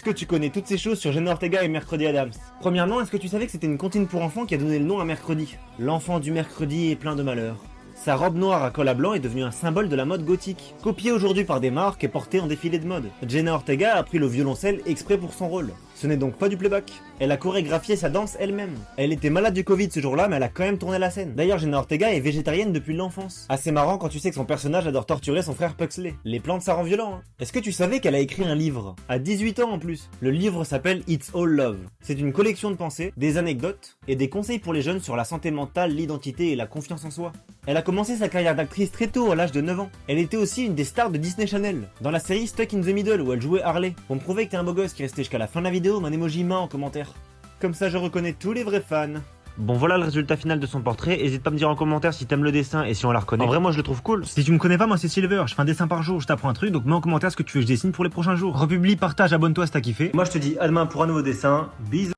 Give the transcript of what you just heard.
Est-ce que tu connais toutes ces choses sur Jenna Ortega et Mercredi Adams? Premièrement, est-ce que tu savais que c'était une comptine pour enfants qui a donné le nom à Mercredi? L'enfant du mercredi est plein de malheur. Sa robe noire à col à blanc est devenue un symbole de la mode gothique, copiée aujourd'hui par des marques et portée en défilé de mode. Jenna Ortega a appris le violoncelle exprès pour son rôle. Ce n'est donc pas du playback. Elle a chorégraphié sa danse elle-même. Elle était malade du Covid ce jour-là, mais elle a quand même tourné la scène. D'ailleurs, Jenna Ortega est végétarienne depuis l'enfance. Assez marrant quand tu sais que son personnage adore torturer son frère Pugsley. Les plantes, ça rend violent, hein. Est-ce que tu savais qu'elle a écrit un livre? À 18 ans en plus. Le livre s'appelle It's All Love. C'est une collection de pensées, des anecdotes et des conseils pour les jeunes sur la santé mentale, l'identité et la confiance en soi. Elle a commencé sa carrière d'actrice très tôt, à l'âge de 9 ans. Elle était aussi une des stars de Disney Channel, dans la série Stuck in the Middle où elle jouait Harley. Pour me prouver que t'es un beau gosse qui restait jusqu'à la fin de la vidéo, un emoji main en commentaire. Comme ça je reconnais tous les vrais fans. Bon voilà le résultat final de son portrait, hésite pas à me dire en commentaire si t'aimes le dessin et si on la reconnaît. En vrai moi je le trouve cool. Si tu me connais pas, moi c'est Silver, je fais un dessin par jour, je t'apprends un truc, donc mets en commentaire ce que tu veux que je dessine pour les prochains jours. Republie, partage, abonne-toi si t'as kiffé. Moi je te dis à demain pour un nouveau dessin, bisous.